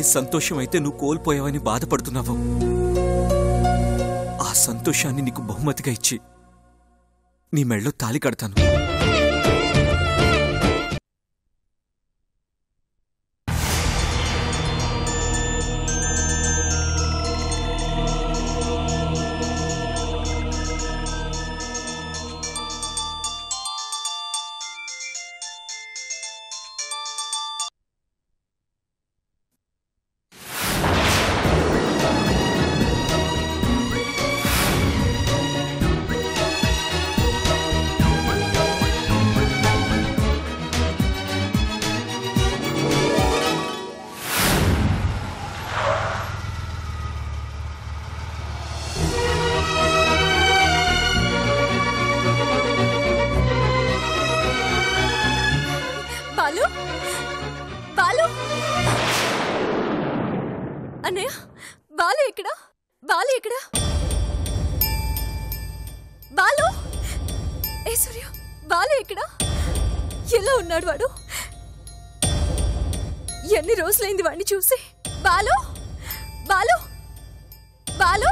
ఏ సంతోషం అయితే నువ్వు కోల్పోయావని బాధపడుతున్నావో ఆ సంతోషాన్ని నీకు బహుమతిగా ఇచ్చి నీ మెళ్ళో తాళి కడతాను. ఎలా ఉన్నాడు వాడు? ఎన్ని రోజులైంది వాడిని చూసి? బాలు బాలు బాలు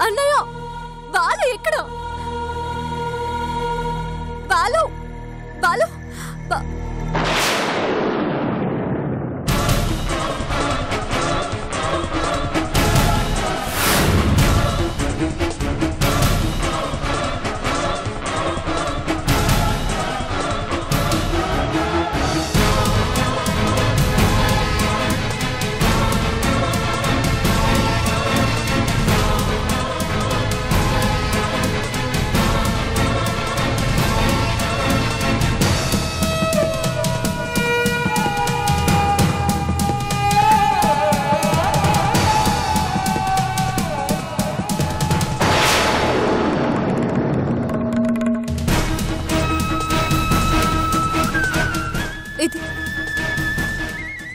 అన్నయ్య, బాలు ఎక్కడ? బాలు బాలు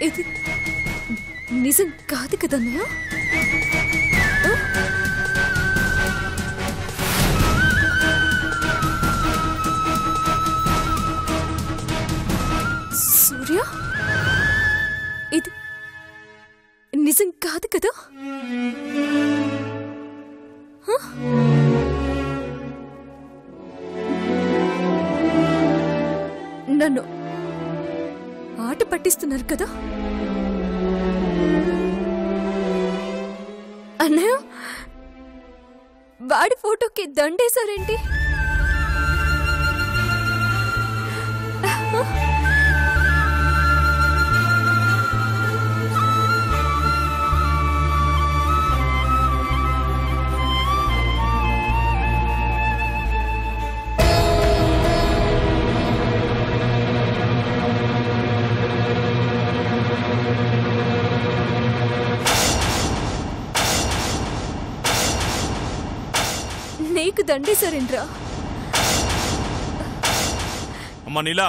ఇది నిజం కాదు కదన్నయ్య? సూర్య, ఇది నిజం కాదు కదా? నన్ను ఆట పట్టిస్తున్నారు కదా అన్నయ్య? వాడి ఫోటోకి దండేశారేంటి? నీకు దండేశారేంట్రా? అమ్మా నీలా,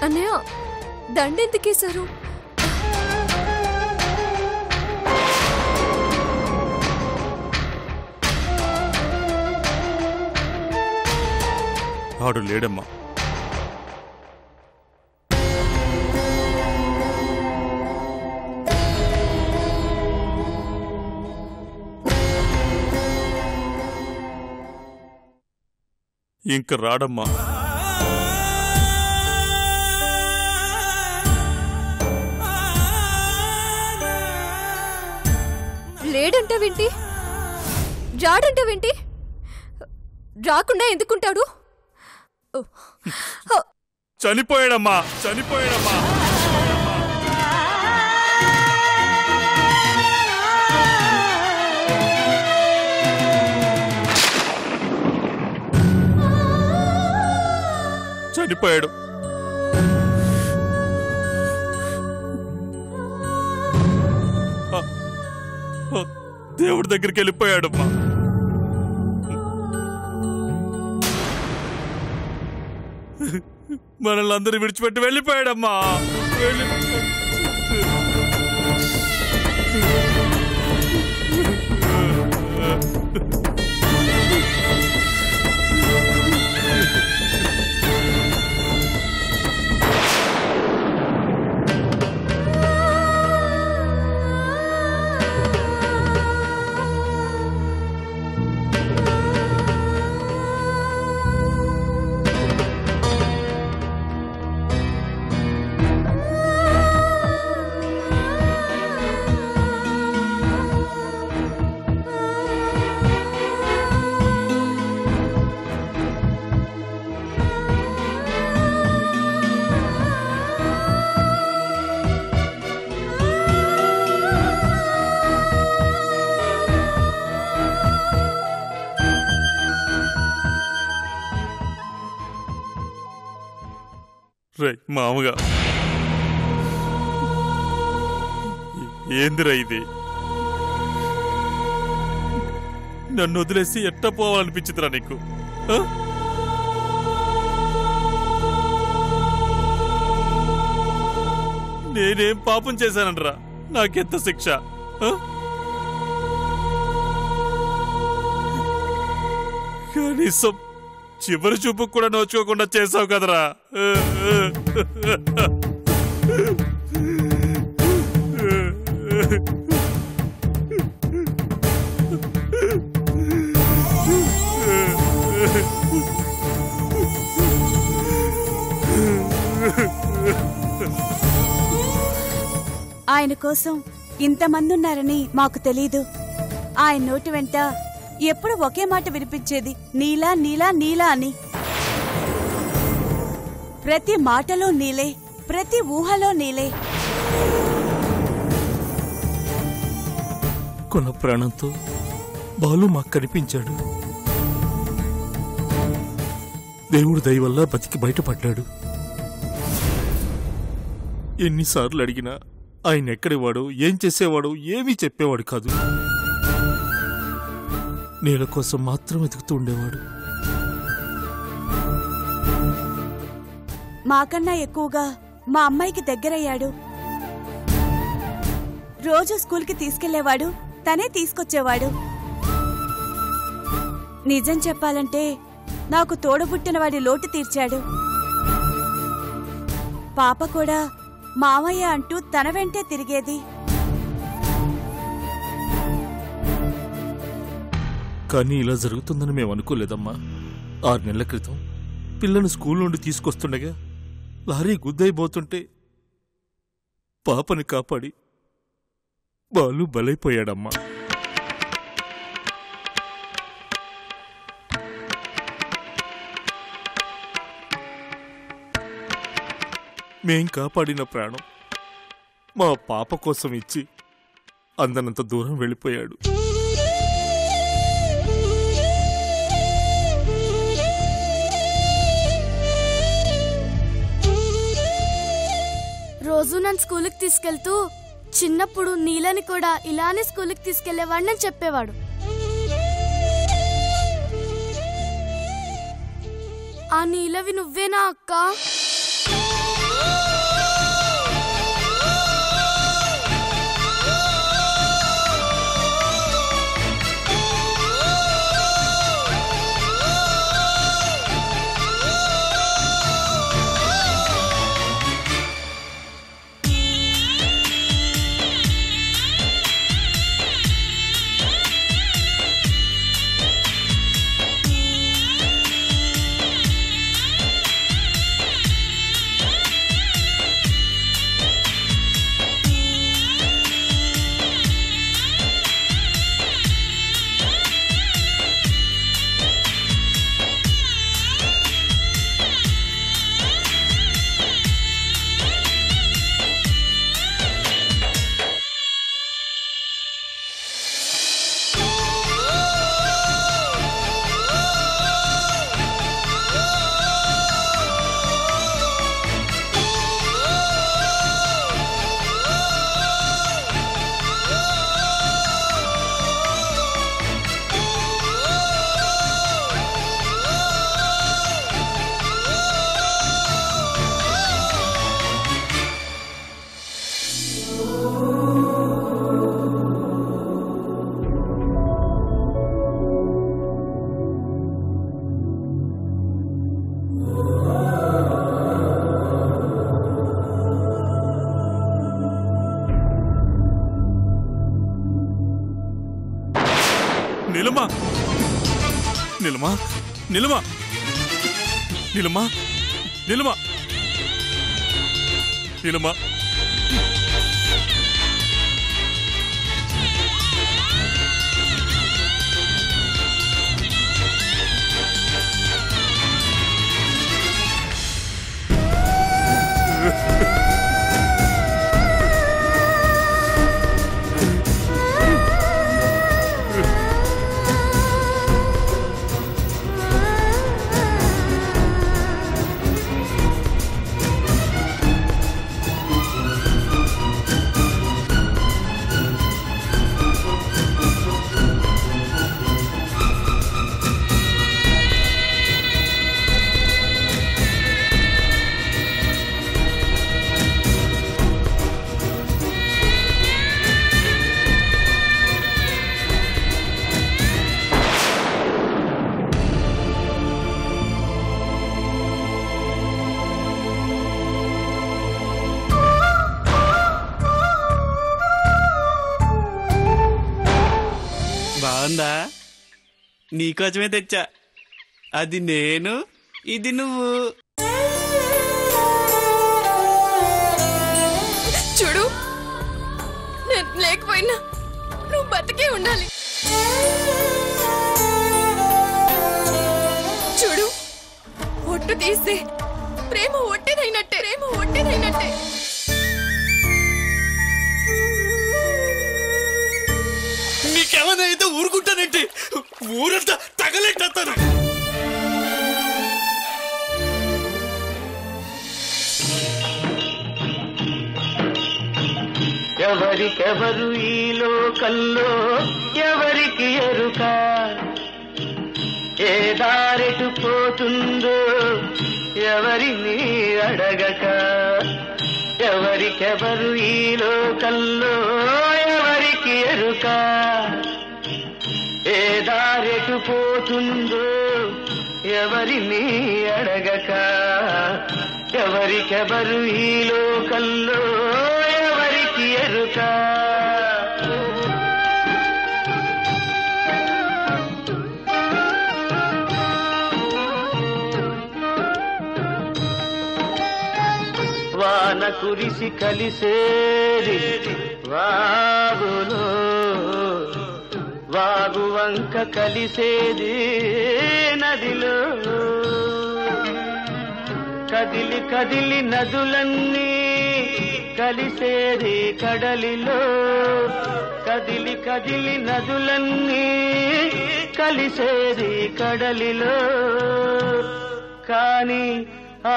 అన్నయ్య దండెందుకేశారు? వాడు లేడమ్మా. ఇంక రాడమ్మా. లేడంటావేంటి? రాడంటావేంటి? రాకుండా ఎందుకుంటాడు? చనిపోయాడమ్మా, చనిపోయాడమ్మా. చనిపోయాడు. దేవుడి దగ్గరికి వెళ్ళిపోయాడమ్మా. మనల్ని అందరూ విడిచిపెట్టి వెళ్ళిపోయాడమ్మా. రే మామగా ఏందిరా ఇది? నన్ను వదిలేసి ఎట్ట పోవాలనిపించిందిరా నీకు? నేనేం పాపం చేశానరా? నాకెంత శిక్ష? కనీసం చివరి చూపు కూడా నోచుకోకుండా చేసావు కదరా. ఆయన కోసం ఇంతమంది ఉన్నారని మాకు తెలీదు. ఆయన నోటి వెంట ఎప్పుడు ఒకే మాట వినిపించేది, నీలా నీలా నీలా అని. ప్రతి మాటలో నీలే, ప్రతి ఊహలో నీలే. కొన ప్రాణంతో బాలు మాకు కనిపించాడు. దేవుడు దయ వల్ల బతికి బయటపడ్డాడు. ఎన్నిసార్లు అడిగినా ఆయన ఎక్కడేవాడు, ఏం చేసేవాడు ఏమీ చెప్పేవాడు కాదు. నీళ్ళ కోసం మాత్రం వెతుకుతూ ఉండేవాడు. మాకన్నా ఎక్కువగా మా అమ్మాయికి దగ్గరయ్యాడు. రోజు స్కూల్కి తీసుకెళ్లేవాడు, తనే తీసుకొచ్చేవాడు. నిజం చెప్పాలంటే నాకు తోడబుట్టిన వాడి లోటు తీర్చాడు. పాప కూడా మామయ్య అంటూ తన వెంటే తిరిగేది. కానీ ఇలా జరుగుతుందని మేము అనుకోలేదమ్మా. 6 నెలల క్రితం పిల్లను స్కూల్ నుండి తీసుకొస్తుండగా లారీ గుద్దైపోతుంటే పాపని కాపాడి బాలు బలైపోయాడమ్మా. మేం కాపాడిన ప్రాణం మా పాప కోసం ఇచ్చి అందనంత దూరం వెళ్ళిపోయాడు. రోజు నన్ను స్కూల్కి తీసుకెళ్తూ చిన్నప్పుడు నీలని కూడా ఇలానే స్కూల్కి తీసుకెళ్లేవాడు అని చెప్పేవాడు. ఆ నీలవి నువ్వేనా అక్క? నిలమా నిలమా నిలమా నిలమా నిలమా నిలమా బాగుందా? నీకోసమే తెచ్చా. అది నేను, ఇది నువ్వు. చూడు, నేను లేకపోయినా నువ్వు బతికే ఉండాలి. చూడు, ఒట్టు తీస్తే ప్రేమ ఒట్టేదైనట్టే, ప్రేమ ఒట్టేదైనట్టే. నీకేమైనా అయితే ఊరుకుంటానంటే ఊరంతా తగలెట్టేస్తాను. ఎవరికెవరు ఈ లోకల్లో ఎవరికి ఎరుక, ఏ దారెటు పోతుందో ఎవరిని అడగక. ఎవరికెవరు ఈ లోకల్లో ఎవరికి ఎరుక, ఏ దారెటు పోతుందో ఎవరిని అడగక. ఎవరికెవరు ఈ లోకల్లో ఎవరికి ఎరుక. వాన కురిసి కలిసేది వాగులో, వాగు వంక కలిసేది నదిలో. కదిలి కదిలి నదులన్నీ కలిసేది కడలిలో. కదిలి కదిలి నదులన్నీ కలిసేది కడలిలో. కాని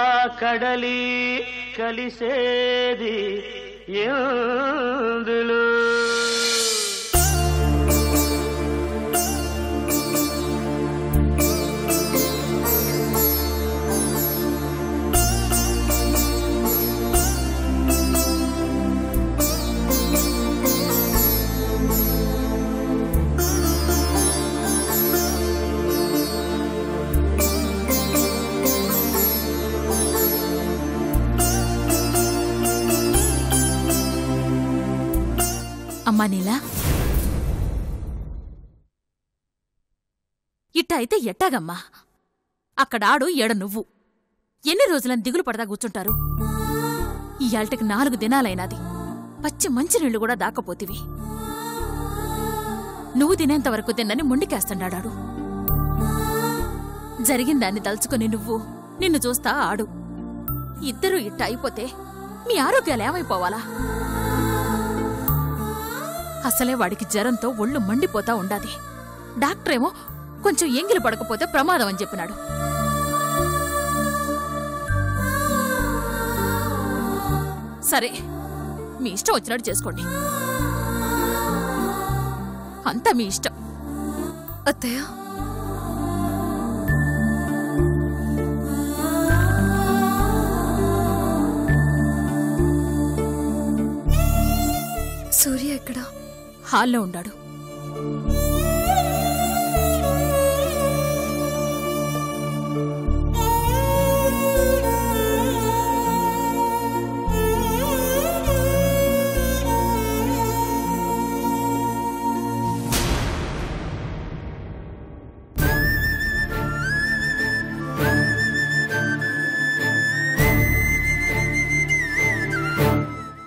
ఆ కడలి కలిసేది ఎందులో? అమ్మా నీలా, ఇట్ట అయితే ఎట్టాగమ్మా? అక్కడాడు ఎడ నువ్వు ఎన్ని రోజులని దిగులు పడదా కూర్చుంటారు? ఇయాల్టికి 4 దినాలైనాది. పచ్చి మంచినీళ్లు కూడా దాకపోతివి. నువ్వు తినేంతవరకు తిన్నని మొండికేస్తున్నాడాడు. జరిగిందాన్ని తలుచుకుని నువ్వు, నిన్ను చూస్తా ఆడు. ఇద్దరూ ఇట్ట అయిపోతే మీ ఆరోగ్యాలేమైపోవాలా? అసలే వాడికి జ్వరంతో ఒళ్ళు మండిపోతా ఉండాది. డాక్టరేమో కొంచెం ఎంగిలి పడకపోతే ప్రమాదం అని చెప్పినాడు. సరే, మీ ఇష్టం వచ్చినట్టు చేసుకోండి. అంతా మీ ఇష్టం. అత్తయ్య, సూర్య ఎక్కడా? హాల్లో ఉండాడు.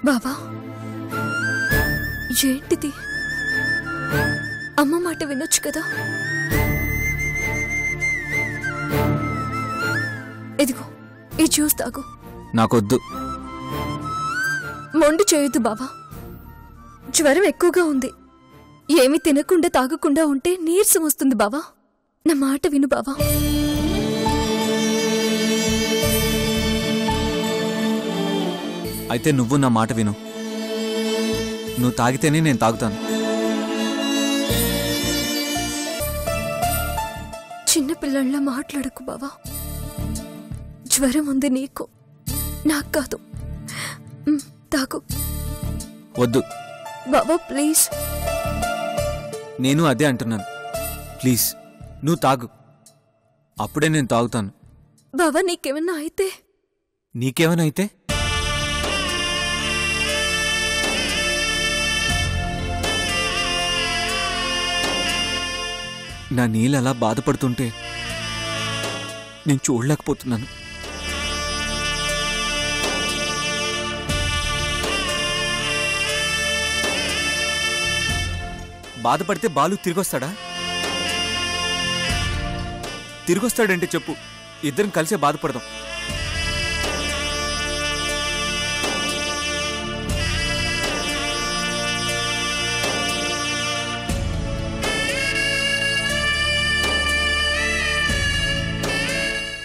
బాబా ఏంటిది? అమ్మ మాట వినొచ్చు కదా. ఇదిగో ఈ జ్యూస్ తాగు. నాకొద్దు. మొండి చేయొద్దు బాబా. జ్వరం ఎక్కువగా ఉంది. ఏమి తినకుండా తాగకుండా ఉంటే నీరసం వస్తుంది బావా. నా మాట విను బావా. అయితే నువ్వు నా మాట విను. నువ్వు తాగితేనే నేను తాగుతాను. చిన్నపిల్లల్లా మాట్లాడకు బావా. జ్వరం ఉంది నీకు, నాకు కాదు. తాగు. వద్దు బావా ప్లీజ్. నేను అదే అంటున్నాను. ప్లీజ్ నువ్వు తాగు, అప్పుడే నేను తాగుతాను. బావా నీకేమన్నా అయితే? నీకేమైనా అయితే? నా నీళ్ళు అలా బాధపడుతుంటే నేను చూడలేకపోతున్నాను. బాధపడితే బాలు తిరిగొస్తాడా? తిరిగొస్తాడంటే చెప్పు, ఇద్దరం కలిసే బాధపడదాం.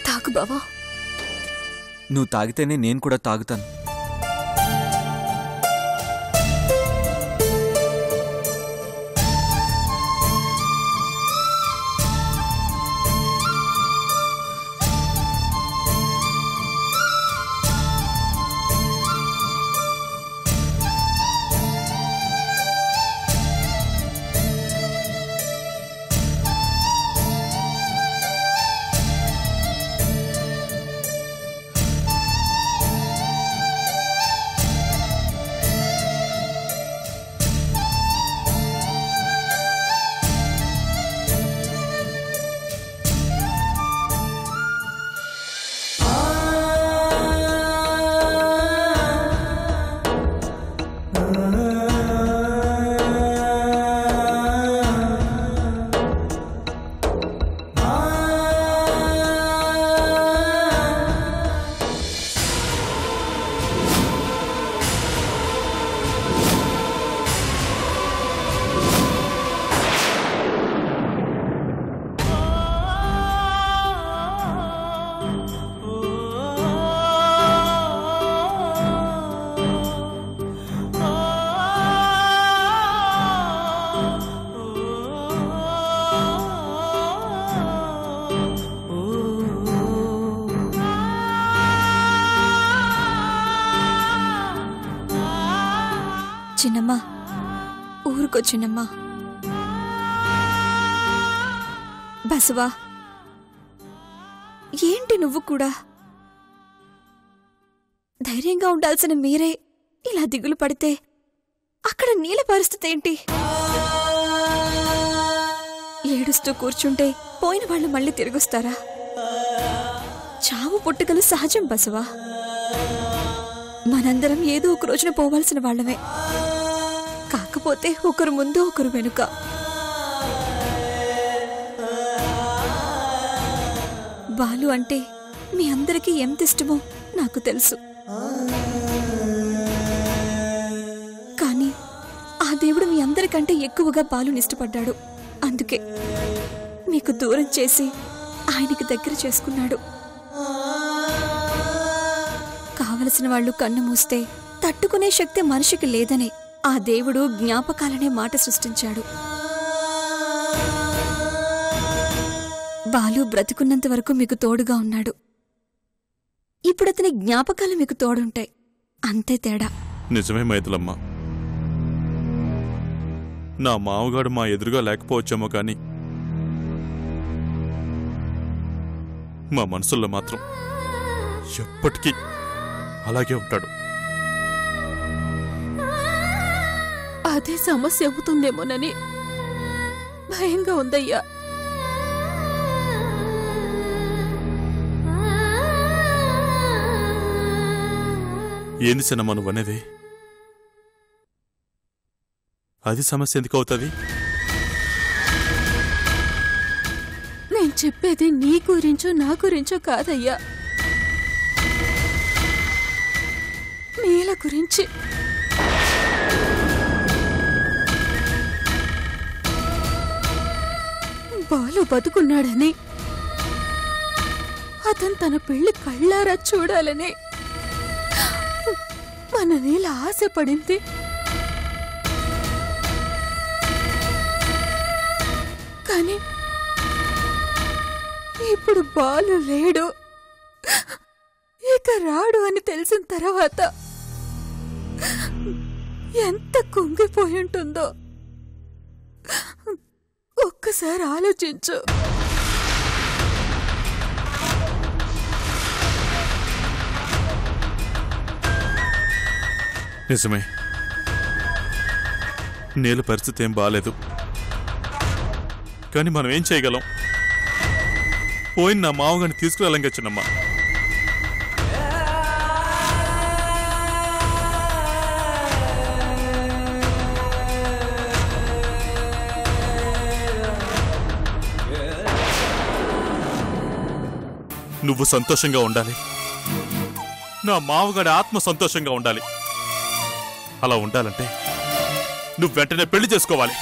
తాగు బావా. నువ్వు తాగితేనే నేను కూడా తాగుతాను. చిన్నమ్మా, ఊరుకో చిన్నమ్మా. బసవా ఏంటి నువ్వు కూడా? ధైర్యంగా ఉండాల్సిన మీరే ఇలా దిగులు పడితే అక్కడ నీళ్ళ పరిస్థితి ఏంటి? ఏడుస్తూ కూర్చుంటే పోయిన వాళ్ళు మళ్ళీ తిరిగొస్తారా? చావు పుట్టుకలు సహజం బసవా. మనందరం ఏదో ఒక రోజున పోవాల్సిన వాళ్ళమే. కాకపోతే ఒకరు ముందు ఒకరు వెనుక. బాలు అంటే మీ అందరికీ ఎంత ఇష్టమో నాకు తెలుసు. కానీ ఆ దేవుడు మీ అందరికంటే ఎక్కువగా బాలుని ఇష్టపడ్డాడు. అందుకే మీకు దూరం చేసి ఆయనకి దగ్గర చేసుకున్నాడు. కావలసిన వాళ్ళు కన్ను మూస్తే తట్టుకునే శక్తి మనిషికి లేదనే ఆ దేవుడు జ్ఞాపకాలనే మాట సృష్టించాడు. బాలు బ్రతికున్నంత వరకు మీకు తోడుగా ఉన్నాడు. ఇప్పుడు అతని జ్ఞాపకాలు మీకు తోడుంటాయి, అంతే తేడా. నిజమే మైథిలమ్మ. నా మామగాడు మా ఎదురుగా లేకపోవచ్చేమో కానీ మా మనసుల్లో మాత్రం ఎప్పటికీ అలాగే ఉంటాడు. అదే సమస్య అవుతుందేమోనని భయంగా ఉందయ్యా. ఏంది సినిమా నువ్వనేది? అది సమస్య ఎందుకు అవుతుంది? నేను చెప్పేది నీ గురించో నా గురించో కాదయ్యా, నీల గురించి. బాలు బతుకున్నాడని, అతను తన పెళ్లి కళ్ళారా చూడాలని మన నీల ఆశపడింది. కానీ ఇప్పుడు బాలు లేడు, ఇక రాడు అని తెలిసిన తర్వాత ఎంత కుంగిపోయి ఉంటుందో ఒక్కసారి ఆలోచించు. నిజమే, నీళ్ళ పరిస్థితి ఏం బాలేదు. కానీ మనం ఏం చేయగలం? పోయిన నా మామగారిని తీసుకురాలంగా చిన్నమ్మ. నువ్వు సంతోషంగా ఉండాలి, నా మామగారి ఆత్మ సంతోషంగా ఉండాలి. అలా ఉండాలంటే నువ్వు వెంటనే పెళ్లి చేసుకోవాలి.